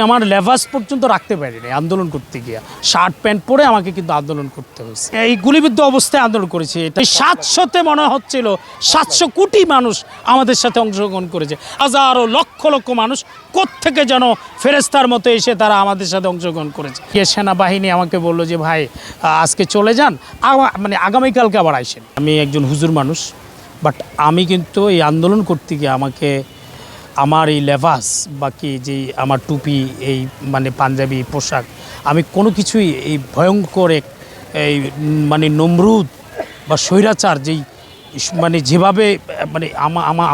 আমার লেভাস পর্যন্ত রাখতে পারিনি আন্দোলন করতে গিয়ে। শার্ট প্যান্ট পরে আমাকে কিন্তু আন্দোলন করতে হয়েছে। এই গুলিবিদ্ধ অবস্থায় আন্দোলন করেছি। এটা 700-তে মনে হচ্ছিল 700 কোটি মানুষ আমাদের সাথে অংশগ্রহণ করেছে। হাজারো লক্ষ লক্ষ মানুষ কোত্থেকে যেন ফেরেস্তার মতো এসে তারা আমাদের সাথে অংশগ্রহণ করেছে। সেনাবাহিনী আমাকে বললো যে ভাই আজকে চলে যান, মানে আগামীকালকে আবার আইসেন। আমি একজন হুজুর মানুষ, বাট আমি কিন্তু এই আন্দোলন করতে গিয়ে আমাকে আমার এই লেভাস বাকি যেই আমার টুপি, এই মানে পাঞ্জাবি পোশাক, আমি কোনো কিছুই এই ভয়ঙ্কর এই মানে নমরুদ বা স্বৈরাচার যেই মানে যেভাবে মানে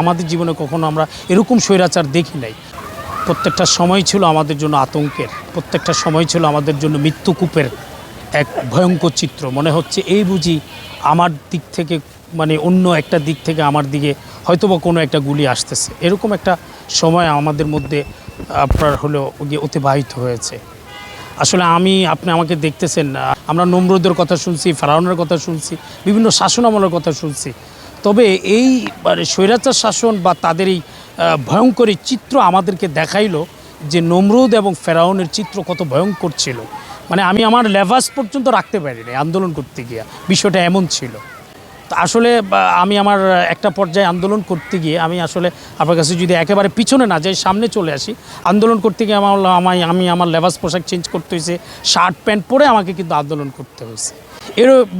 আমাদের জীবনে কখনো আমরা এরকম স্বৈরাচার দেখি নাই। প্রত্যেকটা সময় ছিল আমাদের জন্য আতঙ্কের, প্রত্যেকটা সময় ছিল আমাদের জন্য মৃত্যুকূপের এক ভয়ঙ্কর চিত্র। মনে হচ্ছে এই বুঝি আমার দিক থেকে মানে অন্য একটা দিক থেকে আমার দিকে হয়তোবা কোনো একটা গুলি আসতেছে, এরকম একটা সময় আমাদের মধ্যে আপনার হলো গিয়ে অতিবাহিত হয়েছে। আসলে আপনি আমাকে দেখতেছেন, আমরা নমরুদের কথা শুনছি, ফেরাউনের কথা শুনছি, বিভিন্ন শাসনামলের কথা শুনছি, তবে এই মানে স্বৈরাচার শাসন বা তাদের এই ভয়ঙ্কর চিত্র আমাদেরকে দেখাইলো যে নমরুদ এবং ফেরাউনের চিত্র কত ভয়ঙ্কর ছিল। মানে আমি আমার লেভাস পর্যন্ত রাখতে পারিনি আন্দোলন করতে গিয়ে, বিষয়টা এমন ছিল। আসলে আমি আমার একটা পর্যায়ে আন্দোলন করতে গিয়ে আমি আসলে আপনার কাছে যদি একেবারে পিছনে না যাই, সামনে চলে আসি, আন্দোলন করতে গিয়ে আমি আমার লেবাস পোশাক চেঞ্জ করতে হয়েছে, শার্ট প্যান্ট পরে আমাকে কিন্তু আন্দোলন করতে হয়েছে।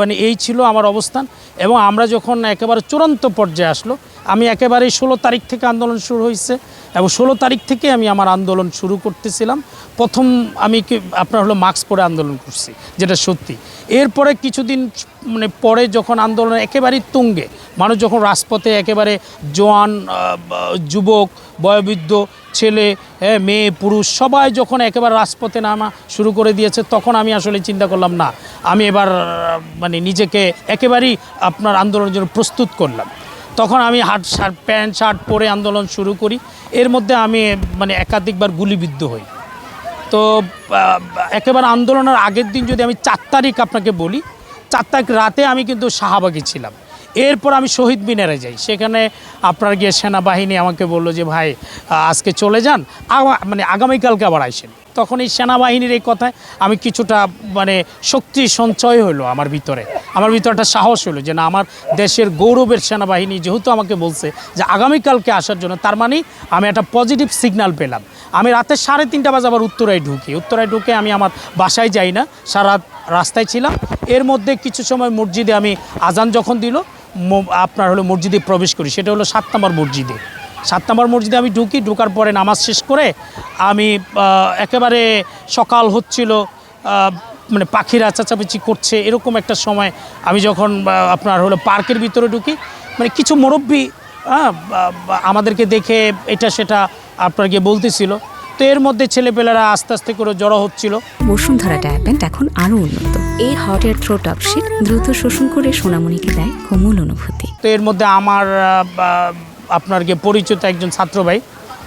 মানে এই ছিল আমার অবস্থান। এবং আমরা যখন একেবারে চূড়ান্ত পর্যায়ে আসলো, আমি একেবারে 16 তারিখ থেকে আন্দোলন শুরু হয়েছে এবং 16 তারিখ থেকে আমি আমার আন্দোলন শুরু করতেছিলাম। প্রথম আমি আপনার হলো মাস্ক পরে আন্দোলন করছি, যেটা সত্যি। এরপরে কিছুদিন মানে পরে যখন আন্দোলন একেবারেই তুঙ্গে, মানুষ যখন রাজপথে একেবারে জোয়ান, যুবক, বয়োবৃদ্ধ, ছেলে, মেয়ে, পুরুষ সবাই যখন একেবারে রাজপথে নামা শুরু করে দিয়েছে, তখন আমি আসলে চিন্তা করলাম না, আমি এবার মানে নিজেকে একেবারেই আপনার আন্দোলনের জন্য প্রস্তুত করলাম। তখন আমি প্যান্ট শার্ট পরে আন্দোলন শুরু করি। এর মধ্যে আমি মানে একাধিকবার গুলিবিদ্ধ হই। তো একেবারে আন্দোলনের আগের দিন যদি আমি 4 তারিখ আপনাকে বলি, 4 তারিখ রাতে আমি কিন্তু শাহবাগে ছিলাম। এরপর আমি শহীদ মিনারে যাই, সেখানে আপনার গিয়ে সেনাবাহিনী আমাকে বললো যে ভাই আজকে চলে যান, মানে আগামীকালকে আবার আইসেন। তখন এই সেনাবাহিনীর এই কথায় আমি কিছুটা মানে শক্তি সঞ্চয় হলো আমার ভিতরে একটা সাহস হলো যে না, আমার দেশের গৌরবের সেনাবাহিনী যেহেতু আমাকে বলছে যে আগামীকালকে আসার জন্য, তার মানে আমি একটা পজিটিভ সিগন্যাল পেলাম। আমি রাতে 3:30 বাজে আবার উত্তরায় ঢুকে আমি আমার বাসায় যাই না, সারা রাস্তায় ছিলাম। এর মধ্যে কিছু সময় মসজিদে আমি আজান যখন দিল, আপনার হলো মসজিদে প্রবেশ করি, সেটা হলো 7 নম্বর মসজিদে। 7 নম্বর মসজিদে আমি ঢুকার পরে নামাজ শেষ করে আমি একেবারে সকাল হচ্ছিল, মানে পাখিরা চেঁচামেচি করছে, এরকম একটা সময় আমি যখন আপনার হলো পার্কের ভিতরে ঢুকি, মানে কিছু মুরব্বি আমাদেরকে দেখে এটা সেটা আপনার গিয়ে বলতেছিল। তো এর মধ্যে ছেলেপেলেরা আস্তে আস্তে করে জড়ো হচ্ছিল। বসুন্ধরা ডায়াপেন্ট এখন আরও উন্নত। এই hot air through top sheet দ্রুত শোষণ করে সোনামণিকে দেয় কোমল অনুভূতি। তো এর মধ্যে আমার আপনার গিয়ে পরিচিত একজন ছাত্র ভাই,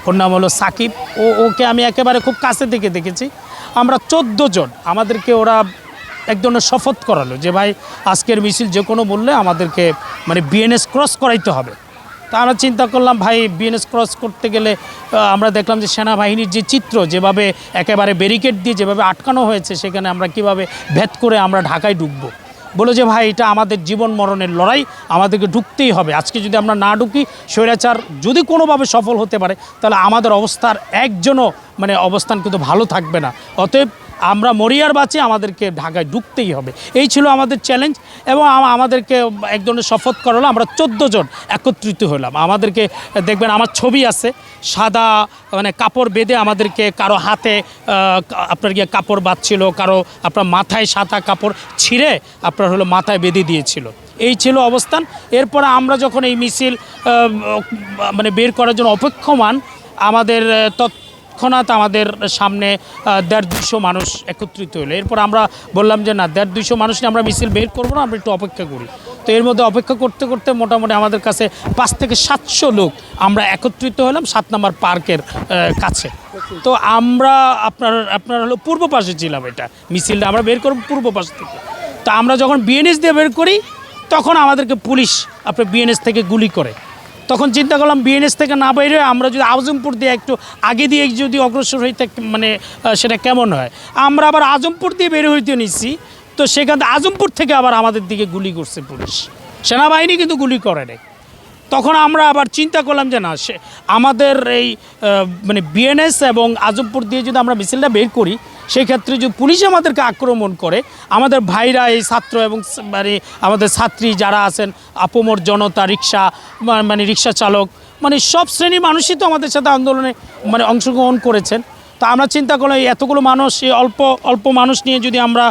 ওর নাম হলো সাকিব, ওকে আমি একেবারে খুব কাছে থেকে দেখেছি। আমরা 14 জন, আমাদেরকে ওরা এক ধরনের শপথ করালো যে ভাই আজকের মিছিল যে কোনো মূল্যে আমাদেরকে মানে বিএনএস ক্রস করাইতে হবে। তা আমরা চিন্তা করলাম ভাই বিএনএস ক্রস করতে গেলে আমরা দেখলাম যে সেনাবাহিনীর যে চিত্র, যেভাবে একেবারে ব্যারিকেড দিয়ে যেভাবে আটকানো হয়েছে, সেখানে আমরা কিভাবে ভেদ করে আমরা ঢাকায় ঢুকবো। বলো যে ভাই এটা আমাদের জীবন মরণের লড়াই, আমাদেরকে ঢুকতেই হবে। আজকে যদি আমরা না ঢুকি, স্বৈরাচার যদি কোনোভাবে সফল হতে পারে, তাহলে আমাদের অবস্থার একজনও মানে অবস্থান কিন্তু ভালো থাকবে না। অতএব আমরা মরিয়ার বাঁচে, আমাদেরকে ঢাকায় ঢুকতেই হবে। এই ছিল আমাদের চ্যালেঞ্জ। এবং আমাদেরকে এক ধরনের শপথ করালো। আমরা 14 জন একত্রিত হলাম। আমাদেরকে দেখবেন আমার ছবি আছে, সাদা মানে কাপড় বেঁধে আমাদেরকে, কারো হাতে আপনার গিয়ে কাপড় বাঁধছিল, কারো আপনার মাথায় সাদা কাপড় ছিঁড়ে আপনার হলো মাথায় বেঁধে দিয়েছিল। এই ছিল অবস্থান। এরপরে আমরা যখন এই মিছিল মানে বের করার জন্য অপেক্ষমান, আমাদের তৎক্ষণাৎ আমাদের সামনে 150-200 মানুষ একত্রিত হলো। এরপর আমরা বললাম যে না, 150-200 মানুষ নিয়ে আমরা মিছিল বের করবো না, আমরা একটু অপেক্ষা করি। তো এর মধ্যে অপেক্ষা করতে করতে মোটামুটি আমাদের কাছে 500 থেকে 700 লোক আমরা একত্রিত হলাম 7 নম্বর পার্কের কাছে। তো আমরা আপনার হলো পূর্ব পাশে ছিলাম, এটা মিছিলটা আমরা বের করব পূর্ব পাশ থেকে। তো আমরা যখন বিএনএস দিয়ে বের করি, তখন আমাদেরকে পুলিশ আপনার বিএনএস থেকে গুলি করে। তখন চিন্তা করলাম বিএনএস থেকে না বাইরে আমরা যদি আজমপুর দিয়ে একটু আগে দিয়ে যদি অগ্রসর হইতে মানে সেটা কেমন হয়। আমরা আবার আজমপুর দিয়ে বের হইতে নিচ্ছি, তো সেখান থেকে আজমপুর থেকে আবার আমাদের দিকে গুলি করছে পুলিশ, সেনাবাহিনী কিন্তু গুলি করে নাই। তখন আমরা আবার চিন্তা করলাম যে না, সে আমাদের এই মানে বিএনএস এবং আজমপুর দিয়ে যদি আমরা মিছিলটা বের করি, সেই ক্ষেত্রে যদি পুলিশ আমাদেরকে আক্রমণ করে, আমাদের ভাইরা এই ছাত্র এবং মানে আমাদের ছাত্রী যারা আছেন, আপমর জনতা, রিক্সা মানে রিক্সা চালক, মানে সব শ্রেণীর মানুষই তো আমাদের সাথে আন্দোলনে মানে অংশগ্রহণ করেছেন। তো আমরা চিন্তা করলাম এই এতগুলো মানুষ, এই অল্প মানুষ নিয়ে যদি আমরা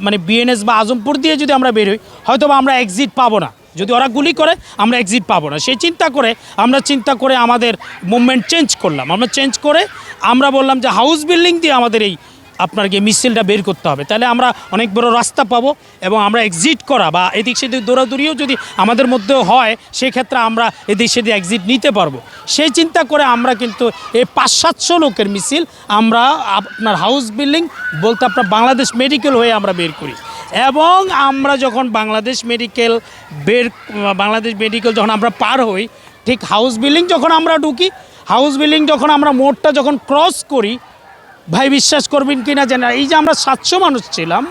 মানে বিএনএস বা আজমপুর দিয়ে যদি আমরা বের হই, হয়তো বা আমরা এক্সিট পাবো না। যদি ওরা গুলি করে আমরা এক্সিট পাবো না, সেই চিন্তা করে আমাদের মুভমেন্ট চেঞ্জ করলাম। আমরা চেঞ্জ করে আমরা বললাম যে হাউস বিল্ডিং দিয়ে আমাদের এই আপনার গিয়ে মিছিলটা বের করতে হবে, তাহলে আমরা অনেক বড় রাস্তা পাবো এবং আমরা এক্সিট করা বা এদিক সেদিক দৌড়াদৌড়িও যদি আমাদের মধ্যে হয়, সেই ক্ষেত্রে আমরা এদিক সেদিক এক্সিট নিতে পারবো। সেই চিন্তা করে আমরা কিন্তু এই 500-700 লোকের মিছিল আমরা আপনার হাউস বিল্ডিং বলতে আপনার বাংলাদেশ মেডিকেল হয়ে আমরা বের করি। এবং আমরা যখন বাংলাদেশ মেডিকেল যখন আমরা পার হই, ঠিক হাউস বিল্ডিং যখন আমরা ঢুকি, হাউস বিল্ডিং যখন আমরা মোড়টা যখন ক্রস করি, ভাই বিশ্বাস করবেন কি না জানি, এই যে আমরা 700 মানুষ ছিলাম,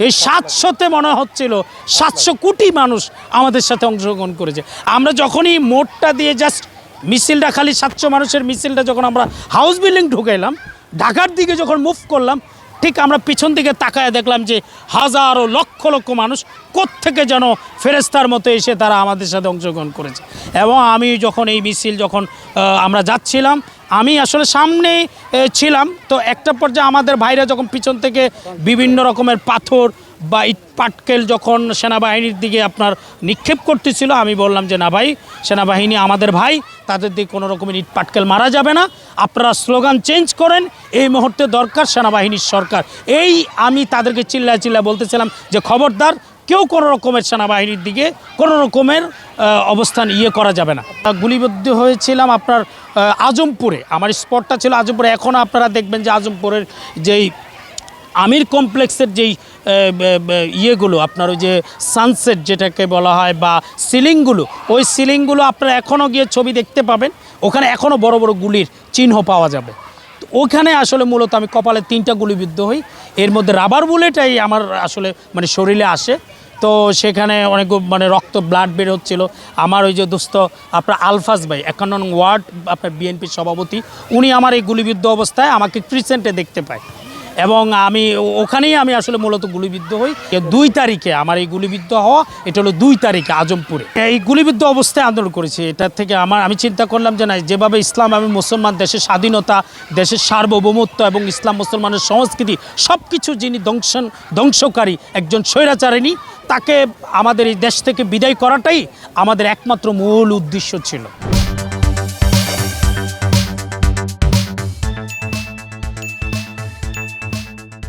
এই 700তে মনে হচ্ছিল 700 কোটি মানুষ আমাদের সাথে অংশগ্রহণ করেছে। আমরা যখনই মোড়টা দিয়ে জাস্ট মিছিলটা, খালি 700 মানুষের মিছিলটা যখন আমরা হাউস বিল্ডিং ঢুকাইলাম, ঢাকার দিকে যখন মুভ করলাম, ঠিক আমরা পিছন দিকে তাকায় দেখলাম যে হাজারো লক্ষ লক্ষ মানুষ কোত্থেকে যেন ফেরেস্তার মতো এসে তারা আমাদের সাথে অংশগ্রহণ করেছে। এবং আমি যখন এই মিছিল যখন আমরা যাচ্ছিলাম, আমি আসলে সামনে ছিলাম, তো একটা পর্যায়ে আমাদের ভাইরা যখন পিছন থেকে বিভিন্ন রকমের পাথর বা ইট পাটকেল যখন সেনাবাহিনীর দিকে আপনার নিক্ষেপ করতেছিল, আমি বললাম যে না ভাই, সেনাবাহিনী আমাদের ভাই, তাদের দিকে কোনো রকমের ইট পাটকেল মারা যাবে না, আপনারা স্লোগান চেঞ্জ করেন, এই মুহূর্তে দরকার সেনাবাহিনীর সরকার। এই আমি তাদেরকে চিল্লা বলতেছিলাম যে খবরদার, কেউ কোনো রকমের সেনাবাহিনীর দিকে কোনো রকমের অবস্থান করা যাবে না। গুলিবিদ্ধ হয়েছিলাম আপনার আজমপুরে, আমার স্পটটা ছিল আজমপুরে। এখনও আপনারা দেখবেন যে আজমপুরের যেই আমির কমপ্লেক্সের যেই ইয়েগুলো আপনার ওই যে সানসেট যেটাকে বলা হয় বা সিলিংগুলো, ওই সিলিংগুলো আপনারা এখনও গিয়ে ছবি দেখতে পাবেন, ওখানে এখনও বড় বড় গুলির চিহ্ন পাওয়া যাবে। তো ওখানে আসলে মূলত আমি কপালে 3টা গুলিবিদ্ধ হই, এর মধ্যে রাবার বুলেটাই আমার আসলে মানে শরীরে আসে। তো সেখানে অনেক মানে রক্ত ব্লাড বের হচ্ছিল। আমার ওই যে দোস্ত আপনার আলফাজ ভাই, 51 নং ওয়ার্ড আপনার বিএনপির সভাপতি, উনি আমার এই গুলিবিদ্ধ অবস্থায় আমাকে ক্রিসেন্টে দেখতে পায় এবং ওখানেই আমি আসলে মূলত গুলিবিদ্ধ হই। 2 তারিখে আমার এই গুলিবিদ্ধ হওয়া, এটা হলো 2 তারিখে আজমপুরে। এই গুলিবিদ্ধ অবস্থায় আন্দোলন করেছি। এটার থেকে আমি চিন্তা করলাম যে না, যেভাবে ইসলাম এবং মুসলমান, দেশের স্বাধীনতা, দেশের সার্বভৌমত্ব এবং ইসলাম মুসলমানের সংস্কৃতি সব কিছু যিনি ধ্বংসকারী একজন স্বৈরাচারিণী, তাকে আমাদের এই দেশ থেকে বিদায় করাটাই আমাদের একমাত্র মূল উদ্দেশ্য ছিল।